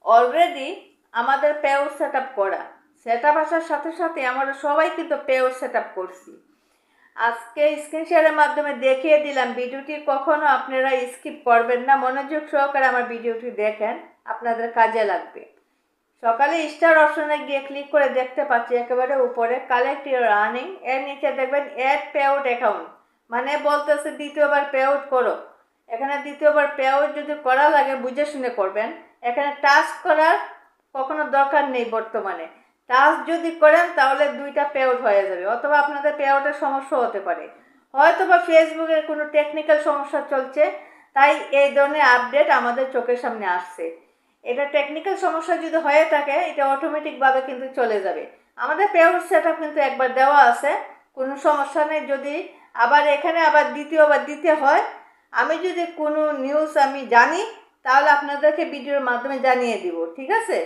Already আমাদের পেও set up করা, সেট আপ আসার সাথে সাথে আমরা সবাই কিন্তু পেও সেট আপ করছি। আজকে স্ক্রিন শেয়ারের মাধ্যমে দেখিয়ে দিলাম। ভিডিওটি কখনো আপনারা স্কিপ করবেন না, মনোযোগ সহকারে আমার ভিডিওটি দেখেন, আপনাদের কাজে লাগবে। সকালে স্টার অপশনে গিয়ে ক্লিক করে দেখতে পাচ্ছি একেবারে উপরে কালেক্ট ইউর আর্নিং, এর নিচে দেখবেন অ্যাড পে আউট অ্যাকাউন্ট, মানে বলতেছে দ্বিতীয়বার পে আউট করো। এখানে দ্বিতীয়বার পে আউট যদি করা লাগে বুঝে শুনে করবেন। এখানে টাচ করার কখনো দরকার নেই বর্তমানে। টাচ যদি করেন তাহলে দুইটা পে আউট হয়ে যাবে, অথবা আপনাদের পে আউটের সমস্যা হতে পারে, হয়তো বা ফেসবুকের কোনো টেকনিক্যাল সমস্যা চলছে, তাই এই ধরনের আপডেট আমাদের চোখের সামনে আসছে। এটা টেকনিক্যাল সমস্যা যদি হয়ে থাকে এটা অটোমেটিকভাবে কিন্তু চলে যাবে। আমাদের পে আউট সেট আপ কিন্তু একবার দেওয়া আছে, কোনো সমস্যা নেই। যদি আবার এখানে আবার দ্বিতীয়বার দিতে হয়, আমি যদি কোনো নিউজ আমি জানি তাহলে আপনাদেরকে ভিডিওর মাধ্যমে জানিয়ে দিব, ঠিক আছে।